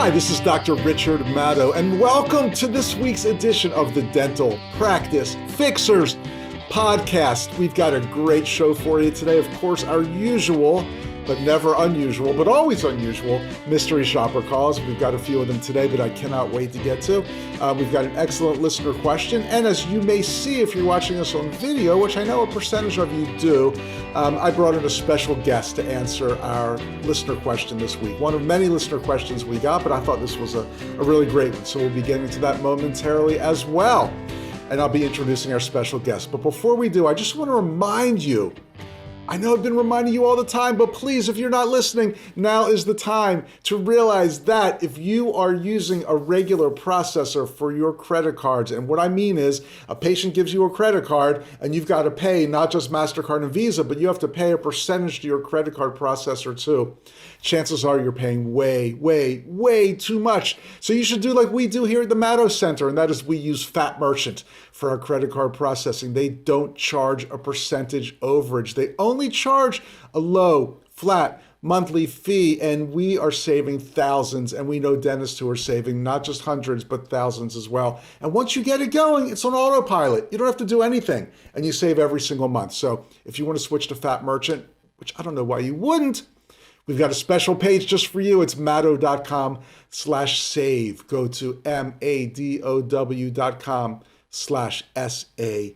Hi, this is Dr. Richard Maddow, and welcome to this week's edition of the Dental Practice Fixers podcast. We've got a great show for you today. Of course, our usual, but never unusual, but always unusual, mystery shopper calls. We've got a few of them today that I cannot wait to get to. We've got an excellent listener question, and as you may see if you're watching us on video, which I know a percentage of you do, I brought in a special guest to answer our listener question this week. One of many listener questions we got, but I thought this was a really great one, so we'll be getting to that momentarily as well. And I'll be introducing our special guest. But before we do, I just want to remind you, I know I've been reminding you all the time, but please, if you're not listening, now is the time to realize that if you are using a regular processor for your credit cards, and what I mean is a patient gives you a credit card and you've got to pay not just MasterCard and Visa, but you have to pay a percentage to your credit card processor too. Chances are you're paying way too much. So you should do like we do here at the Maddow Center, and that is we use Fat Merchant for our credit card processing. They don't charge a percentage overage. They only charge a low, flat monthly fee, and we are saving thousands, and we know dentists who are saving not just hundreds, but thousands as well. And once you get it going, it's on autopilot. You don't have to do anything, and you save every single month. So if you want to switch to Fat Merchant, which I don't know why you wouldn't, we've got a special page just for you. It's maddow.com/save. Go to madow.com/SAVE.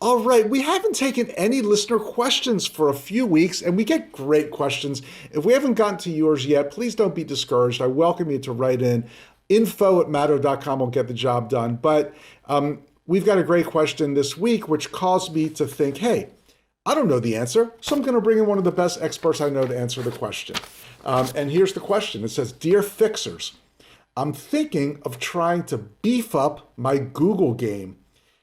All right, we haven't taken any listener questions for a few weeks, and we get great questions. If we haven't gotten to yours yet, please don't be discouraged. I welcome you to write in. info@maddow.com will get the job done. But we've got a great question this week, which caused me to think, hey, I don't know the answer, so I'm going to bring in one of the best experts I know to answer the question. And here's the question. It says, Dear Fixers, I'm thinking of trying to beef up my Google game.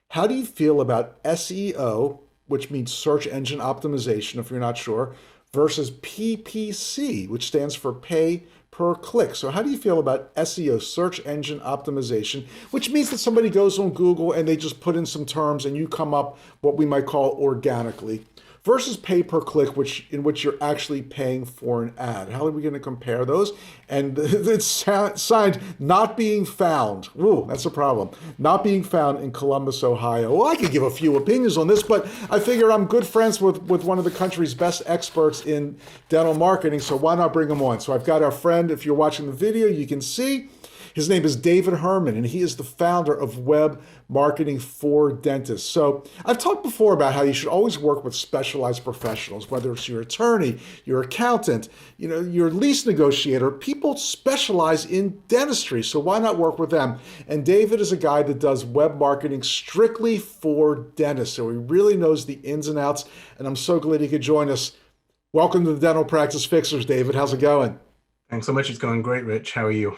How do you feel about SEO, which means search engine optimization, if you're not sure, versus PPC, which stands for pay per click? So how do you feel about SEO, search engine optimization, which means that somebody goes on Google and they just put in some terms and you come up what we might call organically, versus pay per click, in which you're actually paying for an ad? How are we going to compare those? And it's signed not being found. Ooh, that's a problem. Not being found in Columbus, Ohio. Well, I could give a few opinions on this, but I figure I'm good friends with one of the country's best experts in dental marketing, so why not bring him on? So I've got our friend, if you're watching the video, you can see, his name is David Herman, and he is the founder of Web Marketing for Dentists. So I've talked before about how you should always work with specialized professionals, whether it's your attorney, your accountant, your lease negotiator. People specialize in dentistry, so why not work with them? And David is a guy that does web marketing strictly for dentists, so he really knows the ins and outs, and I'm so glad he could join us. Welcome to the Dental Practice Fixers, David. How's it going? Thanks so much. It's going great, Rich. How are you?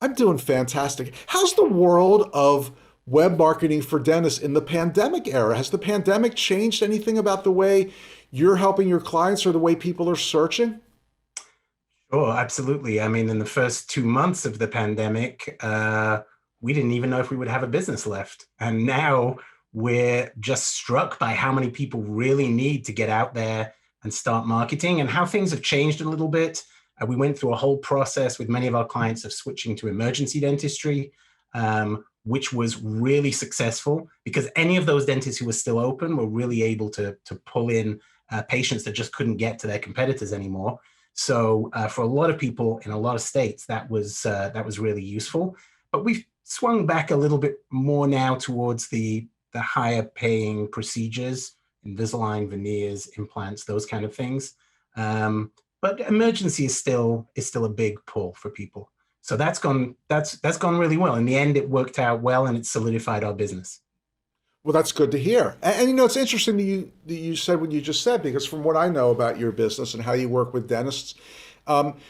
I'm doing fantastic. How's the world of web marketing for dentists in the pandemic era? Has the pandemic changed anything about the way you're helping your clients or the way people are searching? Sure, absolutely. I mean, in the first 2 months of the pandemic, we didn't even know if we would have a business left. And now we're just struck by how many people really need to get out there and start marketing, and how things have changed a little bit. We went through a whole process with many of our clients of switching to emergency dentistry, which was really successful because any of those dentists who were still open were really able to pull in patients that just couldn't get to their competitors anymore. So for a lot of people in a lot of states, that was really useful. But we've swung back a little bit more now towards the higher paying procedures, Invisalign, veneers, implants, those kind of things. But emergency is still a big pull for people. So that's gone really well. In the end, it worked out well, and it solidified our business. Well, that's good to hear. And it's interesting that you said what you just said, because from what I know about your business and how you work with dentists,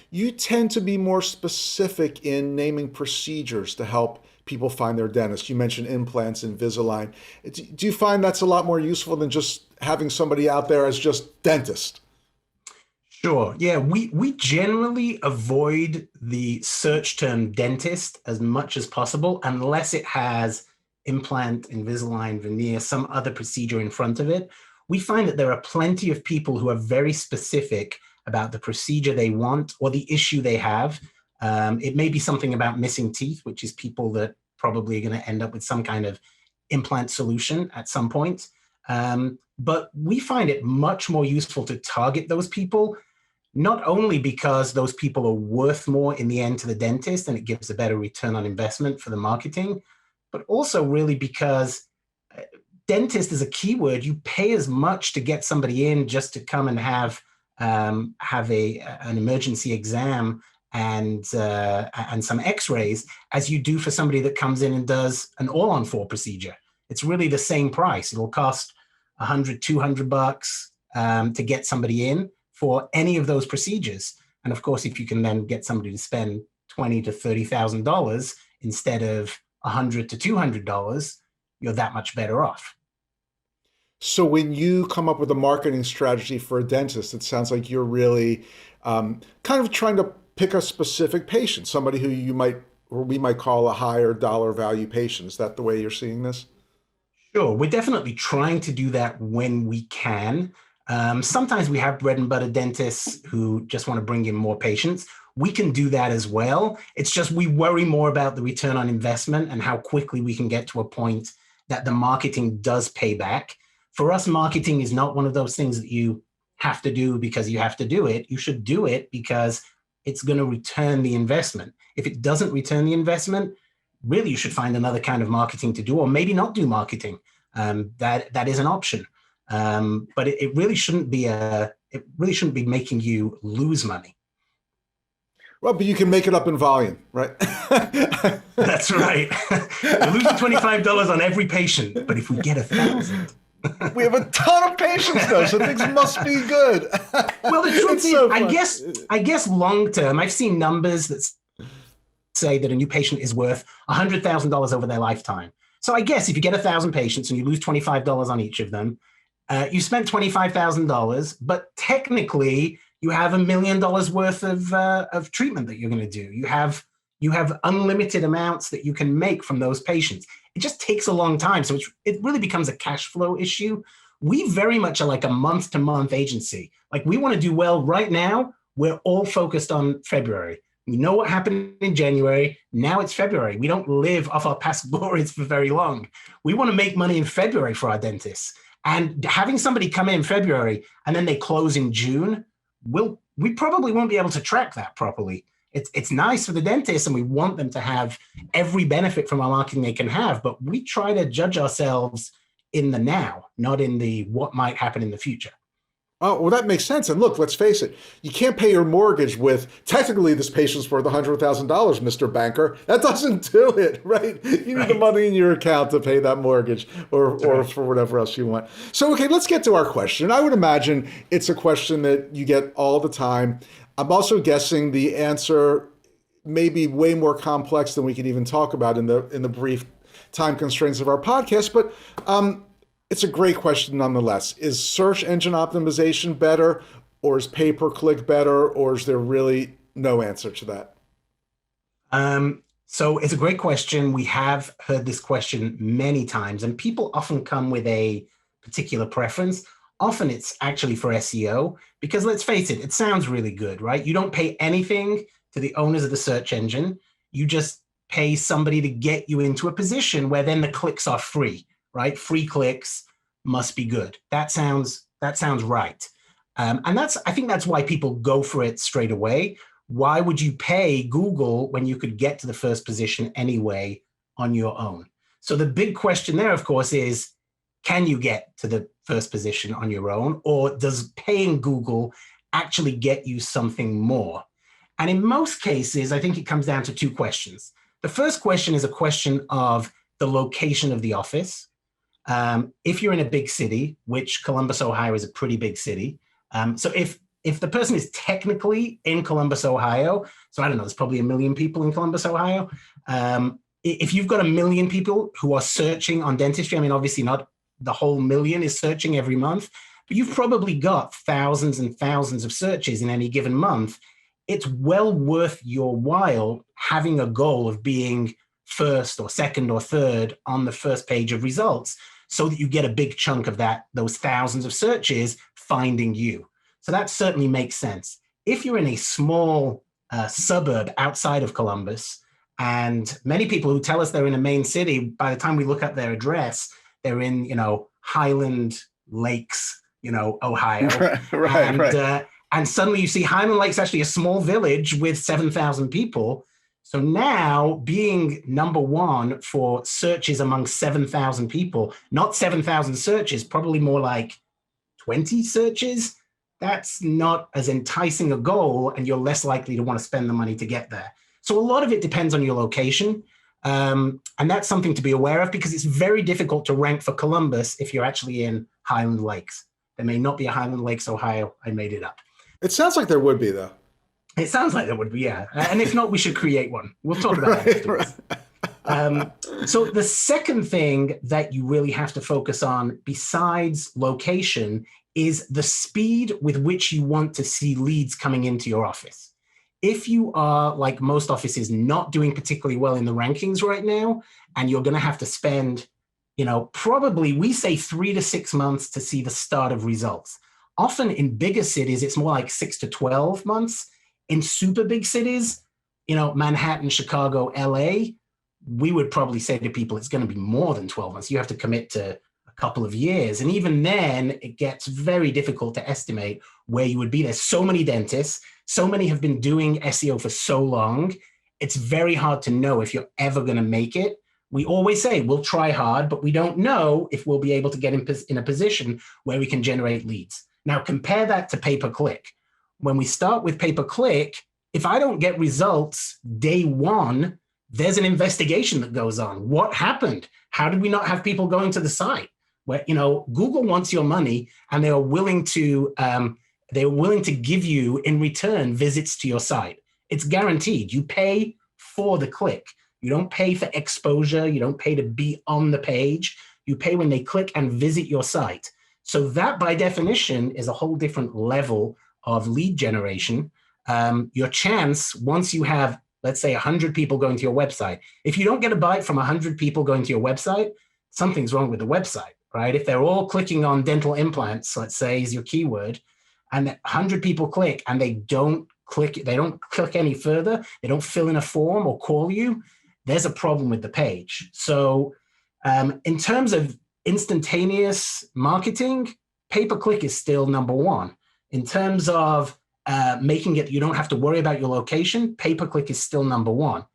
you tend to be more specific in naming procedures to help people find their dentist. You mentioned implants, Invisalign. Do you find that's a lot more useful than just having somebody out there as just dentist? Sure. Yeah, we generally avoid the search term dentist as much as possible, unless it has implant, Invisalign, veneer, some other procedure in front of it. We find that there are plenty of people who are very specific about the procedure they want or the issue they have. It may be something about missing teeth, which is people that probably are going to end up with some kind of implant solution at some point. But we find it much more useful to target those people, not only because those people are worth more in the end to the dentist and it gives a better return on investment for the marketing, but also really because dentist is a keyword. You pay as much to get somebody in just to come and have an emergency exam and some x-rays as you do for somebody that comes in and does an all-on-4 procedure. It's really the same price. It'll cost $100, $200 to get somebody in for any of those procedures. And of course, if you can then get somebody to spend $20,000 to $30,000 instead of $100 to $200, you're that much better off. So when you come up with a marketing strategy for a dentist, it sounds like you're really kind of trying to pick a specific patient, somebody who you might, or we might call a higher dollar value patient. Is that the way you're seeing this? Sure, we're definitely trying to do that when we can. Sometimes we have bread and butter dentists who just want to bring in more patients. We can do that as well. It's just we worry more about the return on investment and how quickly we can get to a point that the marketing does pay back. For us, marketing is not one of those things that you have to do because you have to do it. You should do it because it's going to return the investment. If it doesn't return the investment, really you should find another kind of marketing to do, or maybe not do marketing. That is an option. But it really shouldn't be making you lose money. Well, but you can make it up in volume, right? That's right. We're losing $25 on every patient, but if we get 1,000. We have a ton of patients though, so things must be good. Well, the truth is, so I guess long term, I've seen numbers that say that a new patient is worth $100,000 over their lifetime. So I guess if you get 1,000 patients and you lose $25 on each of them, you spent $25,000, but technically you have $1 million worth of treatment that you're going to do. You have unlimited amounts that you can make from those patients. It just takes a long time. So it really becomes a cash flow issue. We very much are like a month-to-month agency. Like we want to do well right now. We're all focused on February. We know what happened in January. Now it's February. We don't live off our past glories for very long. We want to make money in February for our dentists. And having somebody come in February and then they close in June, we probably won't be able to track that properly. It's nice for the dentists and we want them to have every benefit from our marketing they can have, but we try to judge ourselves in the now, not in the what might happen in the future. Oh, well, that makes sense. And look, let's face it, you can't pay your mortgage with, technically this patient's worth $100,000, Mr. Banker. That doesn't do it, right? You need the money in your account to pay that mortgage or for whatever else you want. So, okay, let's get to our question. I would imagine it's a question that you get all the time. I'm also guessing the answer may be way more complex than we can even talk about in the brief time constraints of our podcast, but it's a great question nonetheless. Is search engine optimization better, or is pay-per-click better, or is there really no answer to that? So it's a great question. We have heard this question many times, and people often come with a particular preference. Often it's actually for SEO, because let's face it, it sounds really good, right? You don't pay anything to the owners of the search engine. You just pay somebody to get you into a position where then the clicks are free, right? Free clicks must be good. That sounds right. And I think that's why people go for it straight away. Why would you pay Google when you could get to the first position anyway on your own? So the big question there, of course, is, can you get to the first position on your own, or does paying Google actually get you something more? And in most cases, I think it comes down to two questions. The first question is a question of the location of the office. If you're in a big city, which Columbus, Ohio is a pretty big city. So if the person is technically in Columbus, Ohio, so I don't know, there's probably 1 million people in Columbus, Ohio. If you've got 1 million people who are searching on dentistry, I mean, obviously not the whole million is searching every month, but you've probably got thousands and thousands of searches in any given month. It's well worth your while having a goal of being first or second or third on the first page of results, so that you get a big chunk of those thousands of searches finding you. So that certainly makes sense. If you're in a small suburb outside of Columbus, and many people who tell us they're in a main city, by the time we look up their address, they're in, Highland Lakes, Ohio. And suddenly you see Highland Lake's actually a small village with 7,000 people. So now being number one for searches among 7,000 people, not 7,000 searches, probably more like 20 searches, that's not as enticing a goal, and you're less likely to want to spend the money to get there. So a lot of it depends on your location. And that's something to be aware of, because it's very difficult to rank for Columbus if you're actually in Highland Lakes. There may not be a Highland Lakes, Ohio. I made it up. It sounds like there would be, though. It sounds like there would be, yeah. And if not, we should create one. We'll talk about that afterwards. So the second thing that you really have to focus on, besides location, is the speed with which you want to see leads coming into your office. If you are, like most offices, not doing particularly well in the rankings right now, and you're going to have to spend, probably we say 3 to 6 months to see the start of results. Often in bigger cities, it's more like 6 to 12 months. In super big cities, Manhattan, Chicago, LA, we would probably say to people, it's going to be more than 12 months. You have to commit to a couple of years. And even then, it gets very difficult to estimate where you would be. There's so many dentists. So many have been doing SEO for so long. It's very hard to know if you're ever going to make it. We always say we'll try hard, but we don't know if we'll be able to get in a position where we can generate leads. Now, compare that to pay-per-click. When we start with pay-per-click, if I don't get results day one, there's an investigation that goes on. What happened? How did we not have people going to the site? Where, Google wants your money, and they are willing to give you in return visits to your site. It's guaranteed. You pay for the click. You don't pay for exposure. You don't pay to be on the page. You pay when they click and visit your site. So that, by definition, is a whole different level of lead generation. Your chance, once you have, let's say, 100 people going to your website, if you don't get a bite from 100 people going to your website, something's wrong with the website, right? If they're all clicking on dental implants, let's say, is your keyword, and 100 people click and they don't click any further, they don't fill in a form or call you, there's a problem with the page. So in terms of instantaneous marketing, pay-per-click is still number one. In terms of making it, you don't have to worry about your location, pay-per-click is still number one.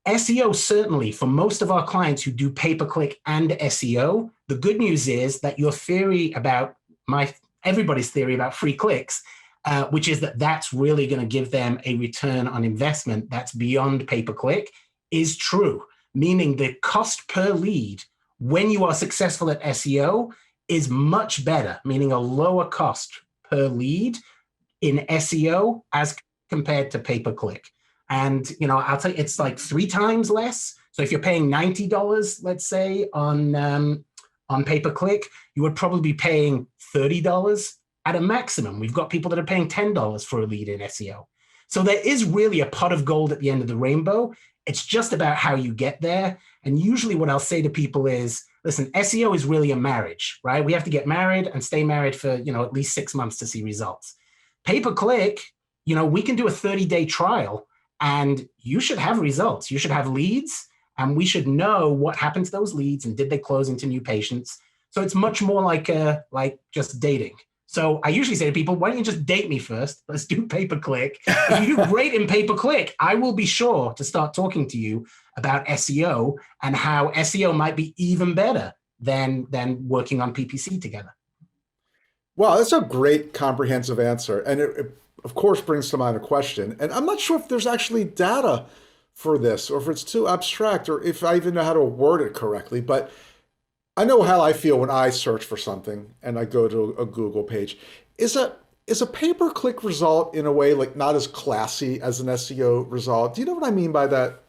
SEO, certainly, for most of our clients who do pay-per-click and SEO, the good news is that your theory about everybody's theory about free clicks, which is that's really going to give them a return on investment that's beyond pay-per-click, is true. Meaning the cost per lead when you are successful at SEO is much better, meaning a lower cost per lead in SEO as compared to pay-per-click. And, I'll tell you, it's like 3 times less. So if you're paying $90, let's say, on pay-per-click, you would probably be paying $30 at a maximum. We've got people that are paying $10 for a lead in SEO. So there is really a pot of gold at the end of the rainbow. It's just about how you get there. And usually what I'll say to people is, listen, SEO is really a marriage, right? We have to get married and stay married for, at least 6 months to see results. Pay-per-click, we can do a 30-day trial and you should have results. You should have leads, and we should know what happened to those leads and did they close into new patients. So it's much more like just dating. So I usually say to people, why don't you just date me first? Let's do pay-per-click. If you do great in pay-per-click, I will be sure to start talking to you about SEO and how SEO might be even better than working on PPC together. Wow, that's a great comprehensive answer. And it of course, brings to mind a question. And I'm not sure if there's actually data for this, or if it's too abstract, or if I even know how to word it correctly. But I know how I feel when I search for something and I go to a Google page. Is a pay-per-click result in a way like not as classy as an SEO result? Do you know what I mean by that?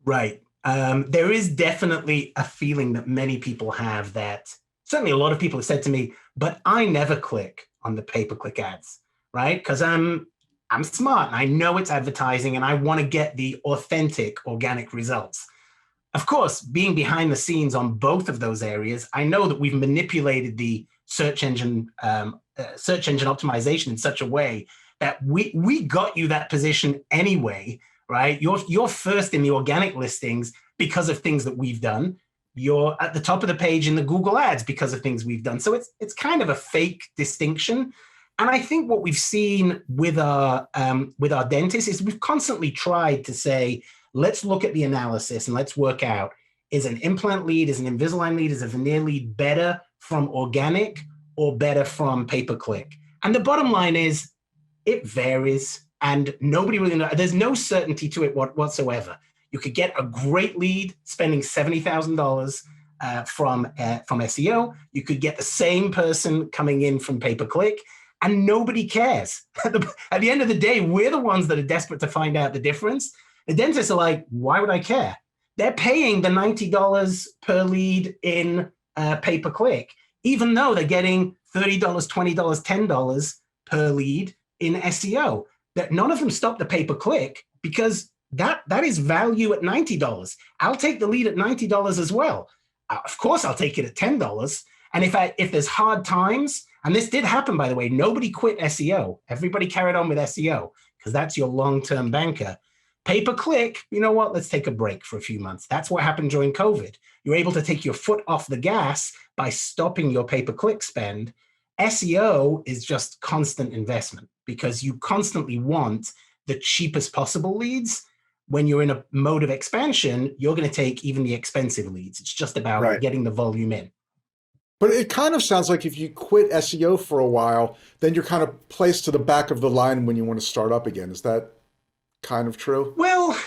Right. There is definitely a feeling that many people have that certainly a lot of people have said to me, but I never click on the pay-per-click ads, right? Because I'm smart and I know it's advertising and I want to get the authentic organic results. Of course, being behind the scenes on both of those areas, I know that we've manipulated the search engine optimization in such a way that we got you that position anyway, right? You're first in the organic listings because of things that we've done. You're at the top of the page in the Google ads because of things we've done. So it's kind of a fake distinction. And I think what we've seen with our dentists is we've constantly tried to say, let's look at the analysis and let's work out, is an implant lead, is an Invisalign lead, is a veneer lead better from organic or better from pay-per-click? And the bottom line is it varies and nobody really knows. There's no certainty to it whatsoever. You could get a great lead spending $70,000 from SEO. You could get the same person coming in from pay-per-click, and nobody cares. At the end of the day, we're the ones that are desperate to find out the difference. The dentists are like, why would I care? They're paying the $90 per lead in pay-per-click, even though they're getting $30, $20, $10 per lead in SEO. That none of them stop the pay-per-click because that is value at $90. I'll take the lead at $90 as well. Of course, I'll take it at $10. And if there's hard times, and this did happen, by the way, nobody quit SEO. Everybody carried on with SEO because that's your long-term banker. Pay-per-click, you know what? Let's take a break for a few months. That's what happened during COVID. You're able to take your foot off the gas by stopping your pay-per-click spend. SEO is just constant investment because you constantly want the cheapest possible leads. When you're in a mode of expansion, you're going to take even the expensive leads. It's just about getting the volume in. But it kind of sounds like if you quit SEO for a while, then you're kind of placed to the back of the line when you want to start up again. Is that kind of true? Well,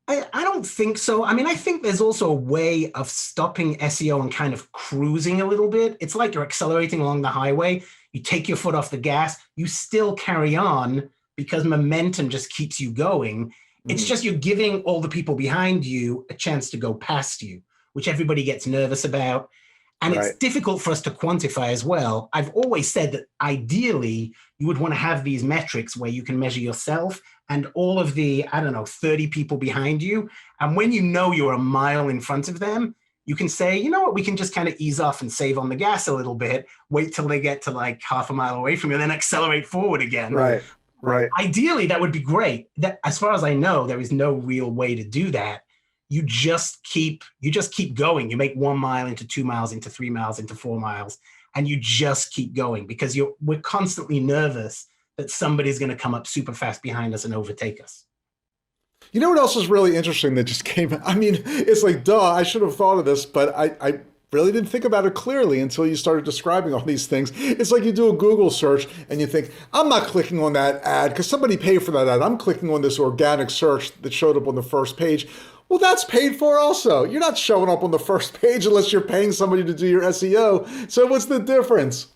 I don't think so. I mean, I think there's also a way of stopping SEO and kind of cruising a little bit. It's like you're accelerating along the highway. You take your foot off the gas. You still carry on because momentum just keeps you going. It's just you're giving all the people behind you a chance to go past you, which everybody gets nervous about. And it's difficult for us to quantify as well. I've always said that ideally, you would want to have these metrics where you can measure yourself and all of the, 30 people behind you. And when you know you're a mile in front of them, you can say, you know what, we can just kind of ease off and save on the gas a little bit, wait till they get to like half a mile away from you, and then accelerate forward again. Right. Ideally, that would be great. That, as far as I know, there is no real way to do that. You just keep going. You make 1 mile into 2 miles, into 3 miles, into 4 miles, and you just keep going because we're constantly nervous that somebody's going to come up super fast behind us and overtake us. You know what else is really interesting that just came? I mean, it's like, duh, I should have thought of this, but I really didn't think about it clearly until you started describing all these things. It's like you do a Google search and you think, I'm not clicking on that ad because somebody paid for that ad. I'm clicking on this organic search that showed up on the first page. Well, that's paid for also. You're not showing up on the first page unless you're paying somebody to do your SEO. So what's the difference?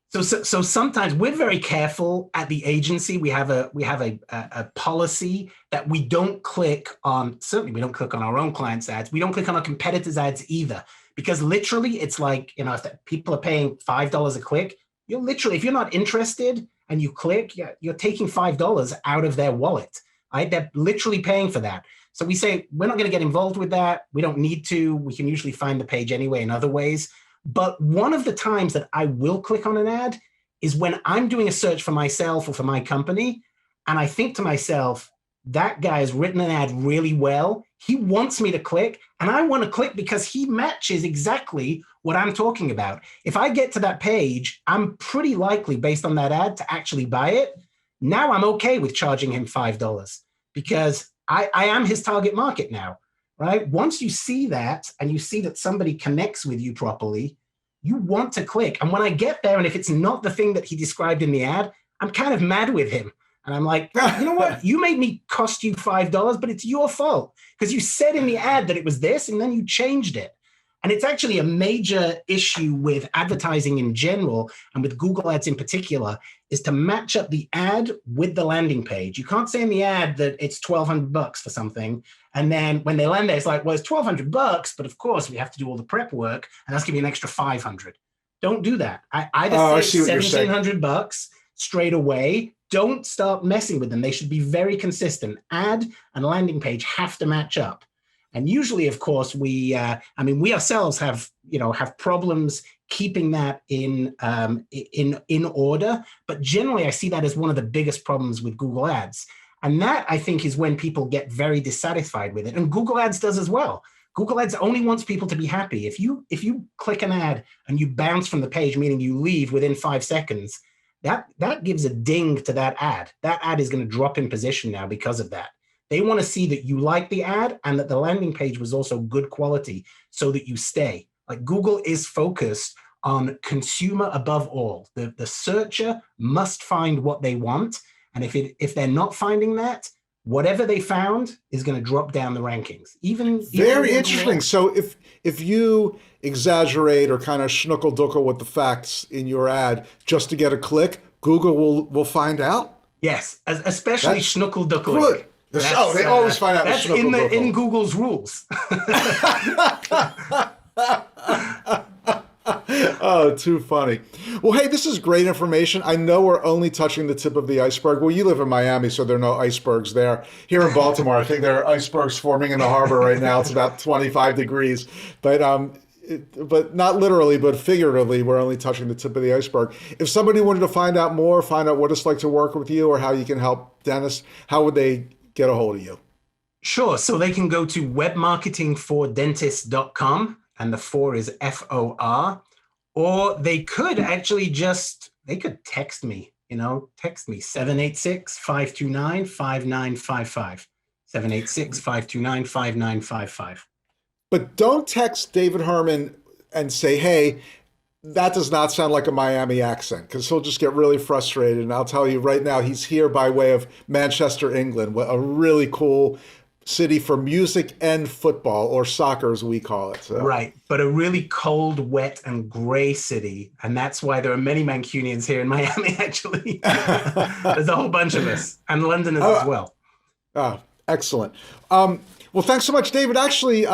So sometimes we're very careful at the agency. We have a policy that we don't click on. Certainly, we don't click on our own clients' ads. We don't click on our competitors' ads either, because literally, it's like, if people are paying $5 a click, you're literally, if you're not interested and you click, you're taking $5 out of their wallet. Right? They're literally paying for that. So we say we're not going to get involved with that. We don't need to. We can usually find the page anyway in other ways. But one of the times that I will click on an ad is when I'm doing a search for myself or for my company, and I think to myself, that guy has written an ad really well. He wants me to click, and I want to click because he matches exactly what I'm talking about. If I get to that page, I'm pretty likely, based on that ad, to actually buy it. Now I'm okay with charging him $5 because I am his target market now. Right? Once you see that and you see that somebody connects with you properly, you want to click. And when I get there, and if it's not the thing that he described in the ad, I'm kind of mad with him. And I'm like, you know what? You made me cost you $5, but it's your fault because you said in the ad that it was this and then you changed it. And it's actually a major issue with advertising in general and with Google Ads in particular is to match up the ad with the landing page. You can't say in the ad that it's $1,200 for something. And then when they land there, it's like, well, it's $1,200, but of course we have to do all the prep work and that's giving you an extra $500. Don't do that. I either say $1,700 straight away. Don't start messing with them. They should be very consistent. Ad and landing page have to match up. And usually, of course, we ourselves have problems keeping that in order. But generally, I see that as one of the biggest problems with Google Ads. And that, I think, is when people get very dissatisfied with it. And Google Ads does as well. Google Ads only wants people to be happy. If you click an ad and you bounce from the page, meaning you leave within 5 seconds, that gives a ding to that ad. That ad is going to drop in position now because of that. They want to see that you like the ad and that the landing page was also good quality so that you stay. Like, Google is focused on consumer above all. The searcher must find what they want. And if they're not finding that, whatever they found is going to drop down the rankings. Very interesting. So if you exaggerate or kind of schnuckle-duckle with the facts in your ad just to get a click, Google will find out? Yes, especially schnuckle-duckling. Good. They always find out. That's in Google's rules. Oh, too funny. Well, hey, this is great information. I know we're only touching the tip of the iceberg. Well, you live in Miami, so there are no icebergs there. Here in Baltimore, I think there are icebergs forming in the harbor right now. It's about 25 degrees. But not literally, but figuratively, we're only touching the tip of the iceberg. If somebody wanted to find out more, find out what it's like to work with you or how you can help dentists, how would they get a hold of you? Sure. So they can go to webmarketingfordentists.com, and the 4 is FOR, or they could actually text me, text me 786-529-5955, 786-529-5955. But don't text David Herman and say, hey, that does not sound like a Miami accent, because he'll just get really frustrated. And I'll tell you right now, he's here by way of Manchester, England, a really cool city for music and football, or soccer as we call it. So. Right, but a really cold, wet, and gray city. And that's why there are many Mancunians here in Miami, actually. There's a whole bunch of us, and Londoners as well. Oh, excellent. Well, thanks so much, David. Actually,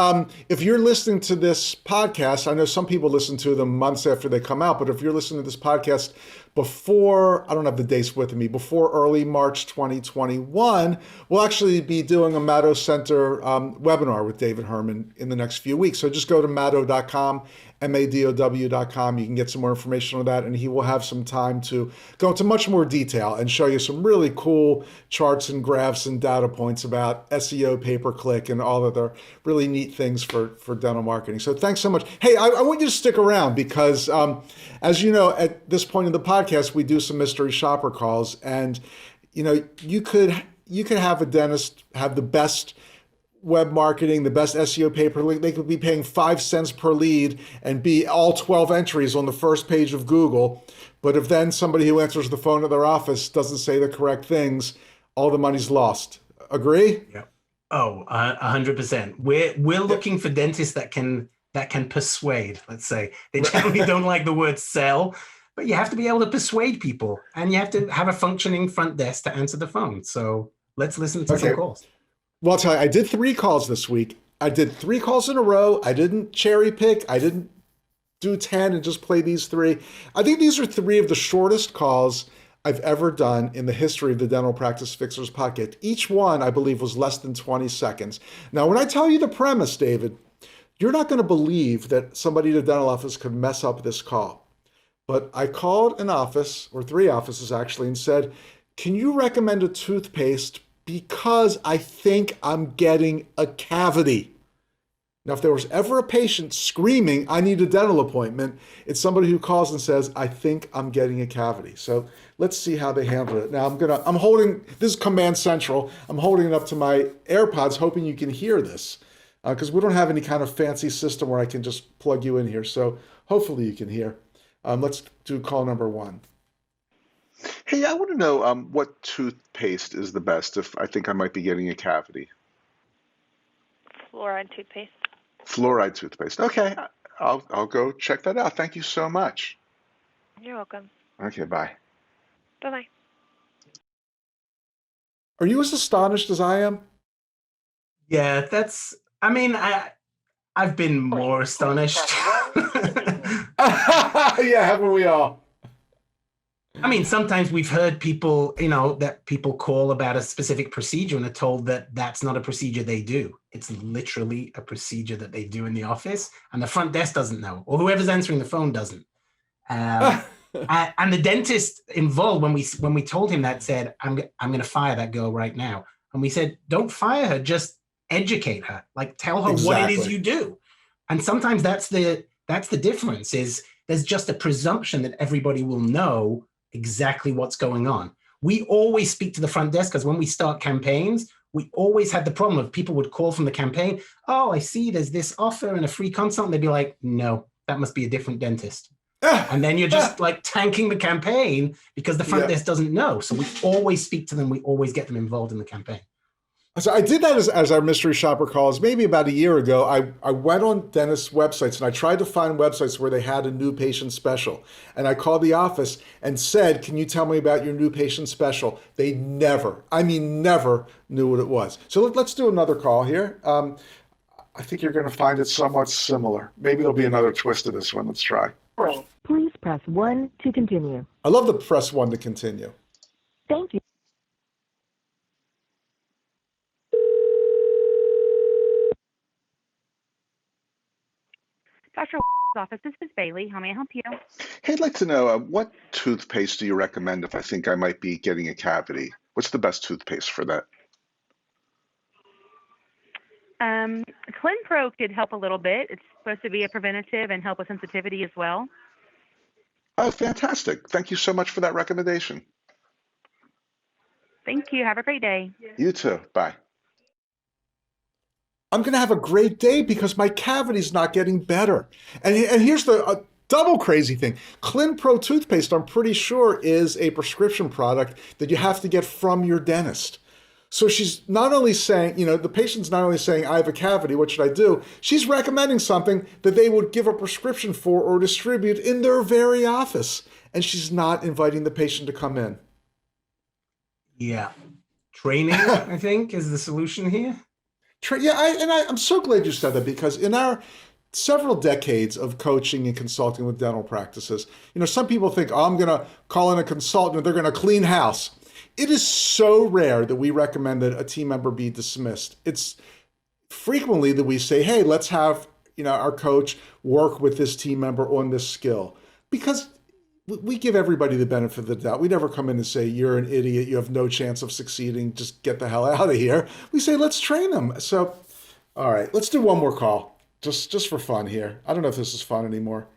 if you're listening to this podcast, I know some people listen to them months after they come out, but if you're listening to this podcast before, I don't have the dates with me, before early March 2021, we'll actually be doing a Matto Center webinar with David Herman in the next few weeks. So just go to matto.com, MADOW.com. You can get some more information on that, and he will have some time to go into much more detail and show you some really cool charts and graphs and data points about SEO, pay-per-click, and all other really neat things for dental marketing. So thanks so much. Hey, I want you to stick around because, as you know, at this point in the podcast, we do some mystery shopper calls, and you could have a dentist have the best web marketing, the best SEO pay-per-click. They could be paying 5 cents per lead and be all 12 entries on the first page of Google. But if then somebody who answers the phone at their office doesn't say the correct things, all the money's lost. Agree? Yeah. Oh, 100%. We're looking for dentists that can persuade. Let's say they generally don't like the word sell, but you have to be able to persuade people, and you have to have a functioning front desk to answer the phone. So let's listen to some calls. Well, I'll tell you, I did 3 calls this week. I did 3 calls in a row. I didn't cherry pick. I didn't do 10 and just play these 3. I think these are 3 of the shortest calls I've ever done in the history of the Dental Practice Fixers podcast. Each one, I believe, was less than 20 seconds. Now, when I tell you the premise, David, you're not going to believe that somebody at a dental office could mess up this call. But I called an office, or 3 offices actually, and said, can you recommend a toothpaste because I think I'm getting a cavity? Now, if there was ever a patient screaming, I need a dental appointment, it's somebody who calls and says, I think I'm getting a cavity. So let's see how they handle it. Now I'm holding, this is Command Central. I'm holding it up to my AirPods, hoping you can hear this, because we don't have any kind of fancy system where I can just plug you in here. So hopefully you can hear. Let's do call number 1. Hey, I want to know what toothpaste is the best if I think I might be getting a cavity. Fluoride toothpaste. Fluoride toothpaste. Okay, I'll go check that out. Thank you so much. You're welcome. Okay, bye. Bye-bye. Are you as astonished as I am? Yeah, I've been more astonished. Yeah, haven't we all? I mean, sometimes we've heard people, that people call about a specific procedure and are told that that's not a procedure they do. It's literally a procedure that they do in the office, and the front desk doesn't know, or whoever's answering the phone doesn't. And the dentist involved, when we told him that, said, I'm going to fire that girl right now. And we said, don't fire her, just educate her, like tell her what it is you do. And sometimes that's the difference, is there's just a presumption that everybody will know exactly what's going on. We always speak to the front desk, because when we start campaigns, we always had the problem of people would call from the campaign. Oh, I see there's this offer and a free consult. And they'd be like, no, that must be a different dentist. And then you're just like tanking the campaign because the front desk doesn't know. So we always speak to them. We always get them involved in the campaign. So I did that as our mystery shopper calls maybe about a year ago. I went on dentist websites and I tried to find websites where they had a new patient special. And I called the office and said, can you tell me about your new patient special? They never knew what it was. So let's do another call here. I think you're going to find it somewhat similar. Maybe there'll be another twist to this one. Let's try. Please press 1 to continue. I love the press 1 to continue. Thank you. Dr. office, this is Bailey. How may I help you? Hey, I'd like to know what toothpaste do you recommend if I think I might be getting a cavity? What's the best toothpaste for that? ClinPro could help a little bit. It's supposed to be a preventative and help with sensitivity as well. Oh, fantastic. Thank you so much for that recommendation. Thank you. Have a great day. You too. Bye. I'm going to have a great day because my cavity's not getting better. And here's the double crazy thing. ClinPro toothpaste, I'm pretty sure, is a prescription product that you have to get from your dentist. So she's not only saying, the patient's not only saying, I have a cavity, what should I do? She's recommending something that they would give a prescription for or distribute in their very office. And she's not inviting the patient to come in. Yeah. Training, I think, is the solution here. I'm so glad you said that, because in our several decades of coaching and consulting with dental practices, some people think, oh, I'm going to call in a consultant and they're going to clean house. It is so rare that we recommend that a team member be dismissed. It's frequently that we say, hey, let's have our coach work with this team member on this skill, because we give everybody the benefit of the doubt. We never come in and say, you're an idiot, you have no chance of succeeding, just get the hell out of here. We say, let's train them. So, all right, let's do one more call, just for fun here. I don't know if this is fun anymore.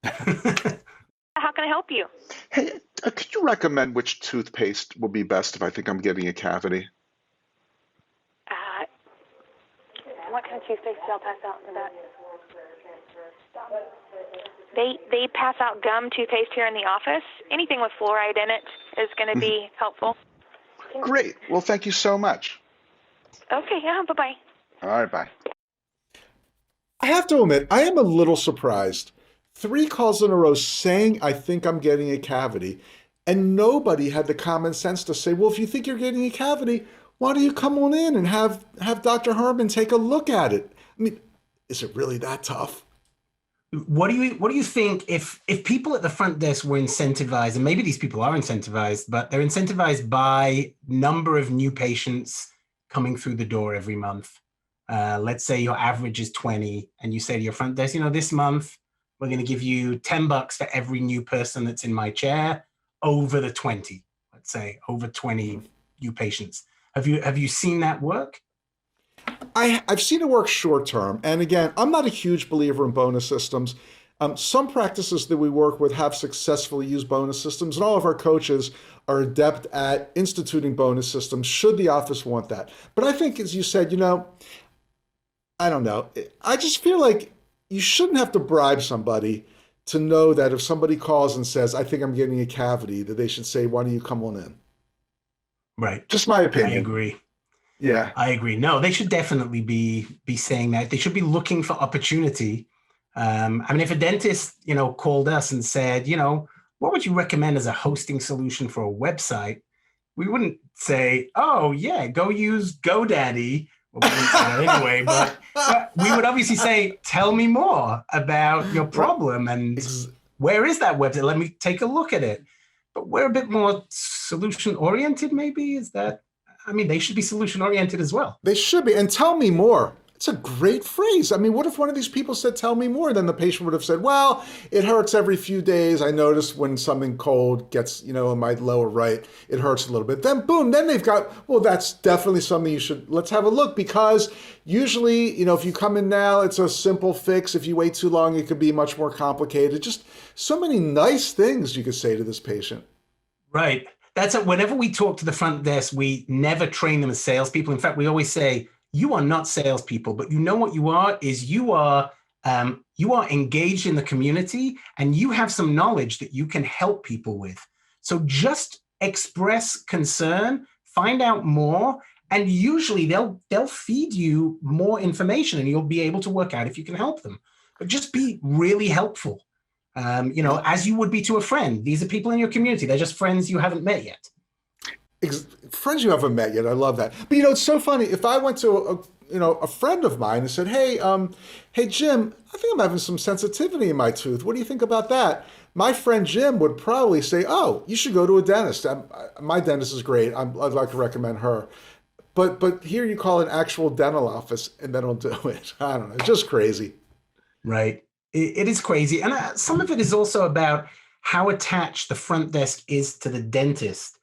How can I help you? Hey, could you recommend which toothpaste will be best if I think I'm getting a cavity? What kind of toothpaste do y'all pass out for that? They pass out gum toothpaste here in the office. Anything with fluoride in it is going to be helpful. Great. Well, thank you so much. Okay, yeah, bye-bye. All right, bye. I have to admit, I am a little surprised. 3 calls in a row saying, I think I'm getting a cavity, and nobody had the common sense to say, well, if you think you're getting a cavity, why don't you come on in and have Dr. Herman take a look at it? I mean, is it really that tough? What do you think if people at the front desk were incentivized, and maybe these people are incentivized, but they're incentivized by number of new patients coming through the door every month? Let's say your average is 20, and you say to your front desk, this month we're going to give you $10 for every new person that's in my chair over the 20. Let's say over 20 new patients. Have you seen that work? I've seen it work short term. And again, I'm not a huge believer in bonus systems. Some practices that we work with have successfully used bonus systems, and all of our coaches are adept at instituting bonus systems should the office want that. But I think, as you said, I don't know. I just feel like you shouldn't have to bribe somebody to know that if somebody calls and says, I think I'm getting a cavity, that they should say, why don't you come on in? Right. Just my opinion. I agree. Yeah, I agree. No, they should definitely be saying that. They should be looking for opportunity. If a dentist, called us and said, what would you recommend as a hosting solution for a website? We wouldn't say, oh yeah, go use GoDaddy. Well, we wouldn't say that anyway, but we would obviously say, tell me more about your problem and where is that website? Let me take a look at it. but we're a bit more solution oriented, maybe. Is that, I mean, they should be solution oriented as well. They should be. And tell me more. It's a great phrase. I mean, what if one of these people said, tell me more? Then the patient would have said, well, it hurts every few days. I notice when something cold gets, in my lower right, it hurts a little bit. Then boom, then they've got, well, that's definitely something let's have a look, because usually, if you come in now, it's a simple fix. If you wait too long, it could be much more complicated. Just so many nice things you could say to this patient. Right. Whenever we talk to the front desk, we never train them as salespeople. In fact, we always say, you are not salespeople, but you know what you are is you are engaged in the community, and you have some knowledge that you can help people with. So just express concern, find out more, and usually they'll feed you more information, and you'll be able to work out if you can help them. But just be really helpful, as you would be to a friend. These are people in your community. They're just friends you haven't met yet. Friends you haven't met yet. I love that. But it's so funny. If I went to a friend of mine and said, hey Jim, I think I'm having some sensitivity in my tooth. What do you think about that? My friend Jim would probably say, oh, you should go to a dentist. My dentist is great. I'd like to recommend her. But here you call an actual dental office and they don't do it. I don't know. It's just crazy. Right. It is crazy. And some of it is also about how attached the front desk is to the dentist.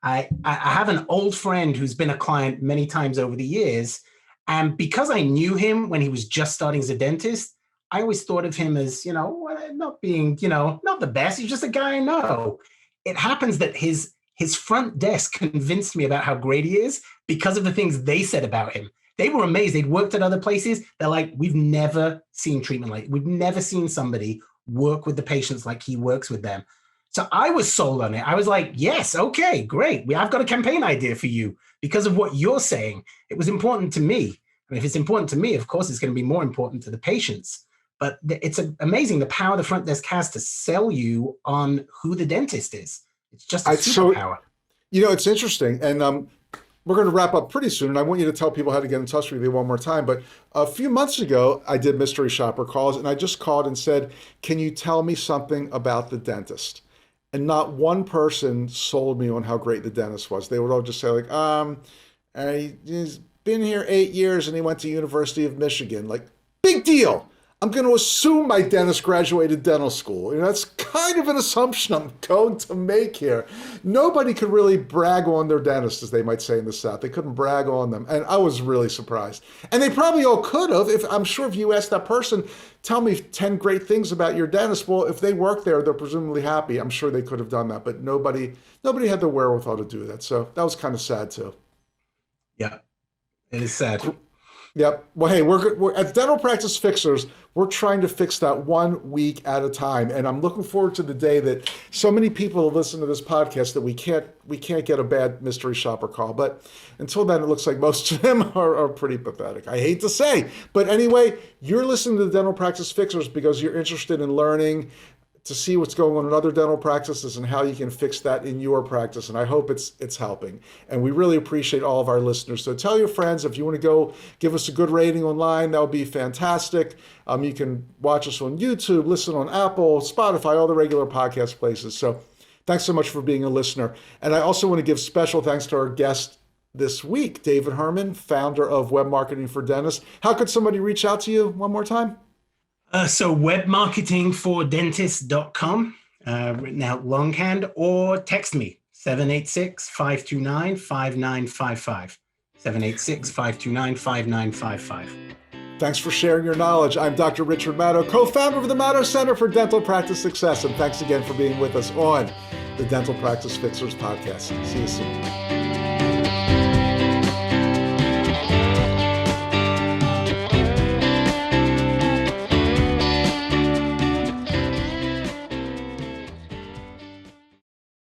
I have an old friend who's been a client many times over the years. And because I knew him when he was just starting as a dentist, I always thought of him as, not being, not the best. He's just a guy I know. It happens that his front desk convinced me about how great he is because of the things they said about him. They were amazed. They'd worked at other places. They're like, we've never seen treatment like, we've never seen somebody work with the patients like he works with them. So I was sold on it. I was like, yes, okay, great. I've got a campaign idea for you because of what you're saying. It was important to me. And if it's important to me, of course, it's going to be more important to the patients. But it's amazing the power the front desk has to sell you on who the dentist is. It's just a superpower. It's interesting. And we're going to wrap up pretty soon. And I want you to tell people how to get in touch with you one more time. But a few months ago, I did mystery shopper calls, and I just called and said, can you tell me something about the dentist? And not one person sold me on how great the dentist was. They would all just say he's been here 8 years and he went to University of Michigan. Like, big deal. I'm going to assume my dentist graduated dental school. That's kind of an assumption I'm going to make here. Nobody could really brag on their dentist, as they might say in the South. They couldn't brag on them. And I was really surprised. And they probably all could have. I'm sure if you asked that person, tell me 10 great things about your dentist. Well, if they work there, they're presumably happy. I'm sure they could have done that. But nobody had the wherewithal to do that. So that was kind of sad too. Yeah, it is sad. Yep. Well, hey, we're at Dental Practice Fixers. We're trying to fix that 1 week at a time, and I'm looking forward to the day that so many people listen to this podcast that we can't get a bad mystery shopper call. But until then, it looks like most of them are pretty pathetic. I hate to say, but anyway, you're listening to the Dental Practice Fixers because you're interested in learning to see what's going on in other dental practices and how you can fix that in your practice. And I hope it's helping. And we really appreciate all of our listeners. So tell your friends, if you want to go give us a good rating online, that would be fantastic. You can watch us on YouTube, listen on Apple, Spotify, all the regular podcast places. So thanks so much for being a listener. And I also want to give special thanks to our guest this week, David Herman, founder of Web Marketing for Dentists. How could somebody reach out to you one more time? So webmarketingfordentists.com, written out longhand, or text me, 786-529-5955, 786-529-5955. Thanks for sharing your knowledge. I'm Dr. Richard Maddow, co-founder of the Maddow Center for Dental Practice Success, and thanks again for being with us on the Dental Practice Fixers podcast. See you soon.